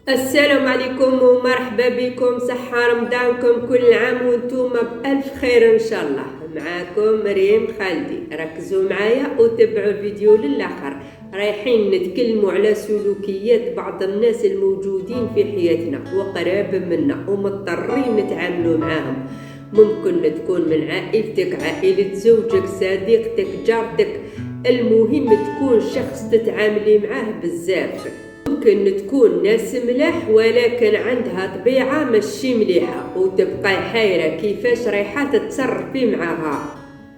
السلام عليكم ومرحبا بكم. صحة رمضانكم كل عام وانتم بألف خير إن شاء الله. معاكم مريم خالدي. ركزوا معايا وتابعوا الفيديو للآخر. رايحين نتكلموا على سلوكيات بعض الناس الموجودين في حياتنا وقراب منا ومضطرين نتعاملوا معاهم. ممكن تكون من عائلتك، عائلة زوجك، صديقتك، جارتك، المهم تكون شخص تتعاملي معاه بزاف. ممكن تكون ناس ملاح ولكن عندها طبيعة ماشي مليحة وتبقى حيرة كيفاش رايحة تتصرفي معاها.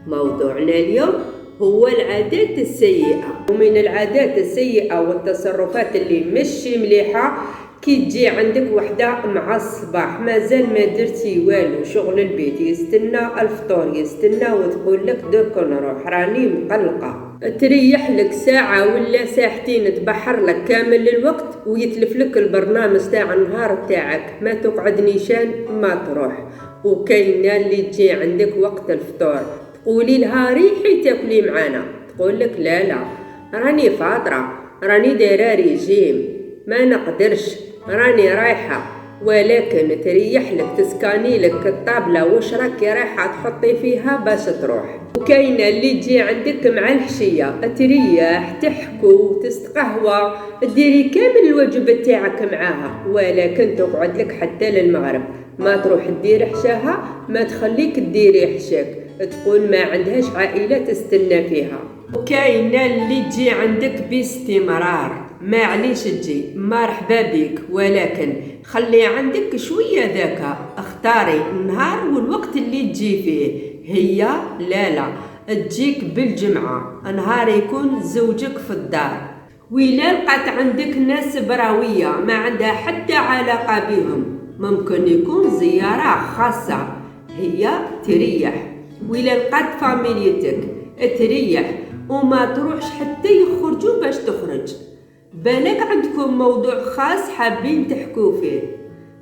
موضوعنا اليوم هو العادات السيئة. ومن العادات السيئة والتصرفات اللي ماشي مليحة كي تجي عندك وحدة مع الصباح مازال ما درتي والو، شغل البيت يستنى، الفطور يستنى، وتقول لك دوك نروح راني مقلقة. تريح لك ساعة ولا ساعتين، تبحر لك كامل الوقت ويتلف لك البرنامج تاع النهار تاعك، ما تقعد نيشان ما تروح. وكاينة اللي تجي عندك وقت الفطور تقولي لها ريحي تاكلي معانا، تقول لك لا راني فاطرة، راني دايرة ريجيم، ما نقدرش، راني رايحة. ولكن تريح لك، تسكاني لك الطابلة واش راكي رايحة تحطي فيها باش تروح. وكاينة اللي تجي عندك مع الحشية تريح، تحكو، تستقهوى، ديري كامل الواجبات تاعك معاها، ولكن تقعد لك حتى للمغرب، ما تروح تدير حشاها، ما تخليك تديري حشاك، تقول ما عندهاش عائلة تستنى فيها. وكاينة اللي تجي عندك باستمرار، معليش تجي مرحبا بك، ولكن خلي عندك شوية ذكاء، اختاري النهار والوقت اللي تجي فيه. هي لا تجيك بالجمعة، نهار يكون زوجك في الدار، وإلا لقات عندك ناس براوية ما عندها حتى علاقة بهم، ممكن يكون زيارة خاصة، هي تريح. وإلا لقات فاميليتك تريح وما تروحش حتى يخرجوا باش تخرج. بالك عندكم موضوع خاص حابين تحكوا فيه،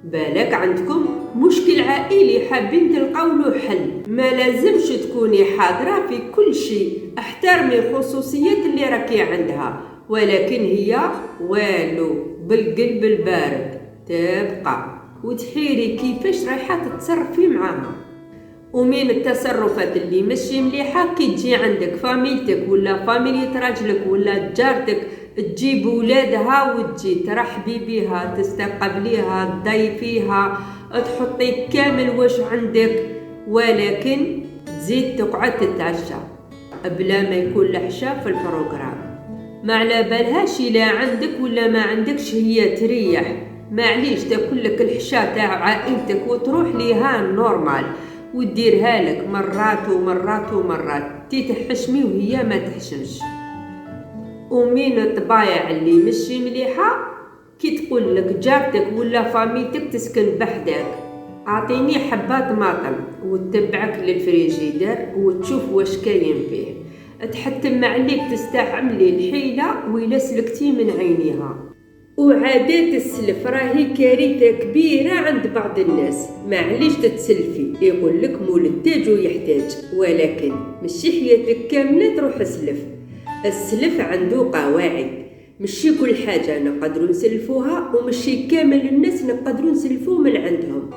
بالك عندكم مشكل عائلي حابين تلقاو له حل، ما لازمش تكوني حاضرة في كل شيء، احترمي الخصوصيات اللي راكي عندها، ولكن هي والو بالقلب البارد تبقى وتحيري كيفاش رايحة تتصرفي معاها. ومن التصرفات اللي ماشي مليحة كي تجي عندك فاميلتك ولا فاميلية راجلك ولا جارتك تجيب ولادها وتجي ترحبي بيها، تستقبليها، تضيفيها، تحطي كامل واش عندك، ولكن تزيد تقعد تتعشى بلا ما يكون العشاء في البروغرام. ما على بالهاش إلا عندك ولا ما عندكش، هي تريح، معليش تاكل لك الحشا تاع عائلتك وتروح ليها نورمال وديرها لك مرات ومرات ومرات، تحشمي وهي ما تحشمش. ومن الطبايع اللي مشي مليحة كي تقول لك جارتك ولا فاميتك تسكن بحدك اعطيني حبة طماطم وتتبعك للفريجيدر وتشوف واش كاين فيه، تحتم عليك تستعملي الحيلة وإلا سلكتي من عينيها. وعادات السلف راهي كارثة كبيرة عند بعض الناس، معليش تتسلفي، يقول لك مول التاج يحتاج، ولكن مشي حياتك كاملة تروح سلف. السلف عنده قواعد، مشي كل حاجة نقدروا نسلفوها ومشي كامل الناس نقدروا نسلفو من عندهم.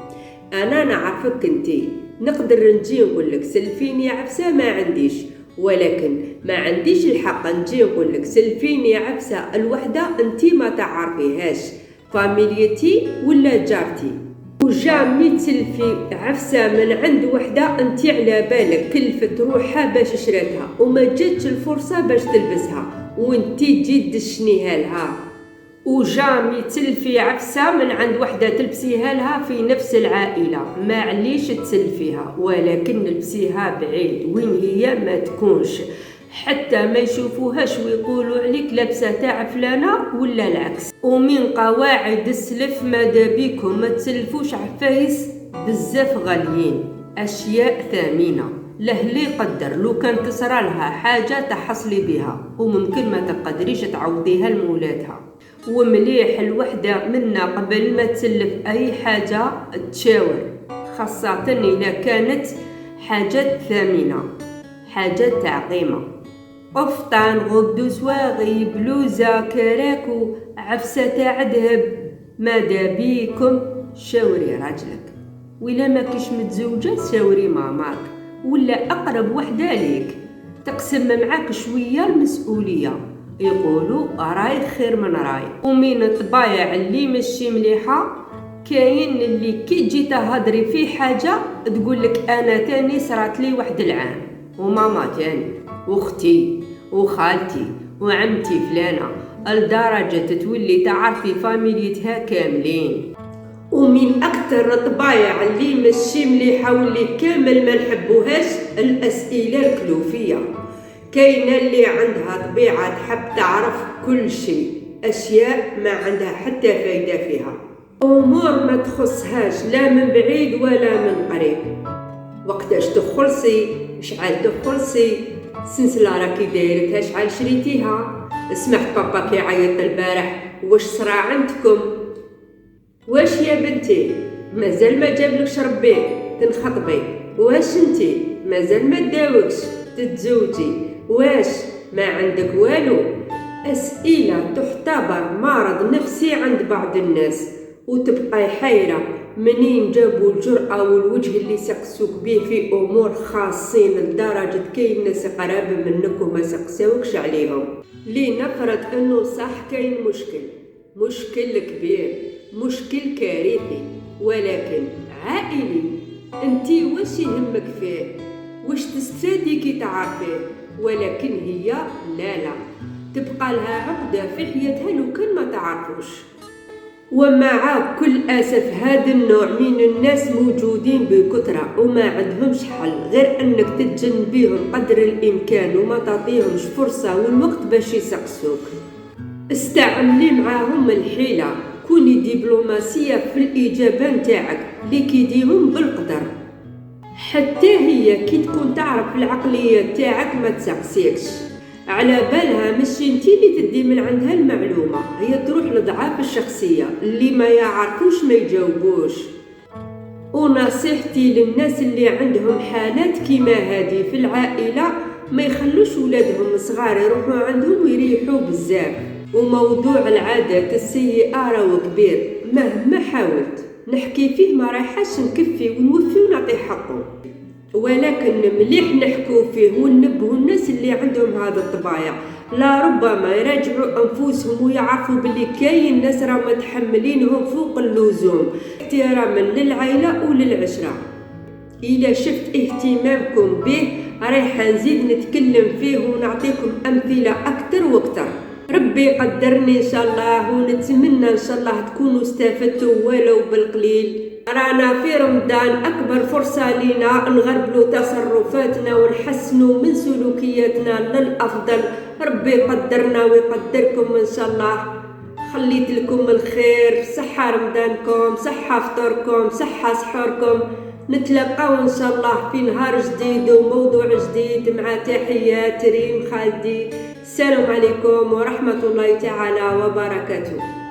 أنا نعرفك انتي، نقدر نجي نقول لك سلفيني عفسة ما عنديش، ولكن ما عنديش الحق نجي نقول لك سلفيني عفسة الوحدة انتي ما تعرفيهاش، فاميليتي ولا جارتي. وجامي تسلفي عفسة من عند وحدة انتي على بالك كلفت روحها باش شراتها وما جاتش الفرصة باش تلبسها وانتي تجي تدشنيها لها. وجامي تسلفي عفسة من عند وحدة تلبسيها لها في نفس العائلة، معليش تسلفيها، ولكن نلبسيها بعيد وين هي ما تكونش، حتى ما يشوفوهاش ويقولوا عليك لابسة تاع فلانة ولا العكس. ومن قواعد السلف ماذا بيكم ما تسلفوش عفايس بزاف غاليين، أشياء ثمينة، لهلي قدر لو كان تصرى لها حاجة تحصلي بها وممكن ما تقدريش تعوضيها لمولاتها. ومليح الوحدة منا قبل ما تسلف أي حاجة تشاور، خاصة إذا كانت حاجات ثمينة، حاجات تاع قيمة، قفطان، غوب دو سواغي، بلوزة، كراكو، عفسة تاع ذهب، ماذا بيكم شاوري راجلك، ولا ما كيش متزوجة شاوري ماماك ولا أقرب وحدة ليك تقسم معاك شوية المسؤولية. يقولوا راي خير من راي. ومن الطبايع اللي ماشي مليحة كاين اللي كي تجي تهضري في حاجة تقولك أنا تاني صرات لي واحد العام، وماما تاني، واختي وخالتي وعمتي فلانة، لدرجة تولي تعرفي فاميليتها كاملين. ومن أكثر الطبايع اللي ماشي مليحة واللي كامل ما نحبوهاش الأسئلة الكلوفية. كاينة اللي عندها طبيعة تحب تعرف كل شيء، أشياء ما عندها حتى فايدة فيها، أمور ما تخصهاش لا من بعيد ولا من قريب. وقتاش تخلصي، شحال تخلصي، السلسلة راكي دايرتها، شحال شريتيها، سمعت بابا كيعيط البارح، واش صرا عندكم، واش يا بنتي مازال ما جابلكش ربي تنخطبي، واش انتي مازال ما داوكش تتزوجي، واش ما عندك والو. أسئلة تعتبر مرض نفسي عند بعض الناس، وتبقى حيرة منين جابوا الجرأة والوجه اللي سقسوك به في أمور خاصين، لدرجة كاين ناس قرابة منك وما سقساوكش عليهم. لنفرض أنه صح كاين مشكل كبير، مشكل كارثي، ولكن عائلي، انتي واش يهمك فيه، واش تستفادي كي تعرفيه، ولكن هي لا تبقى لها عقدة في حياتها لو كان ما تعرفوش. ومع كل أسف هذا النوع من الناس موجودين بكثرة وما عندهمش حل غير أنك تتجنبيهم قدر الإمكان وما تعطيهمش فرصة والوقت باش يسقسوك. استعملي معاهم الحيلة، كوني دبلوماسية في الإجابة نتاعك لكيديهم بالقدر، حتى هي كي تكون تعرف العقلية تاعك ما تسقسيكش، على بالها ماشي انتي اللي تدي من عندها المعلومة، هي تروح لضعاف الشخصية اللي ما يعرفوش ما يجاوبوش. ونصيحتي للناس اللي عندهم حالات كيما هذه في العائلة ما يخلوش ولادهم صغار يروحوا عندهم ويريحوا بزاف. وموضوع العادات السيئة راهو كبير، مهما حاولت نحكي فيه ما رايحاش نكفي ونوفي ونعطي حقه، ولكن مليح نحكو فيه وننبهوا الناس اللي عندهم هذا الطبايع، لا ربما يراجعوا أنفسهم ويعرفوا باللي كاين ناس راهم متحملينهم فوق اللزوم احتراما للعائلة وللعشرة. إذا شفت اهتمامكم به رايحة نزيد نتكلم فيه ونعطيكم أمثلة أكتر وأكتر. ربي قدرني إن شاء الله، ونتمنى إن شاء الله تكونوا استفدتوا ولو بالقليل. رانا في رمضان، أكبر فرصة لنا نغربلوا تصرفاتنا ونحسنوا من سلوكياتنا للأفضل. ربي قدرنا ويقدركم إن شاء الله. خليت لكم الخير، صحة رمضانكم، صحة فطوركم، صحة سحوركم. نتلاقاو إن شاء الله في نهار جديد وموضوع جديد، مع تحيات ريم خالدي. السلام عليكم ورحمة الله تعالى وبركاته.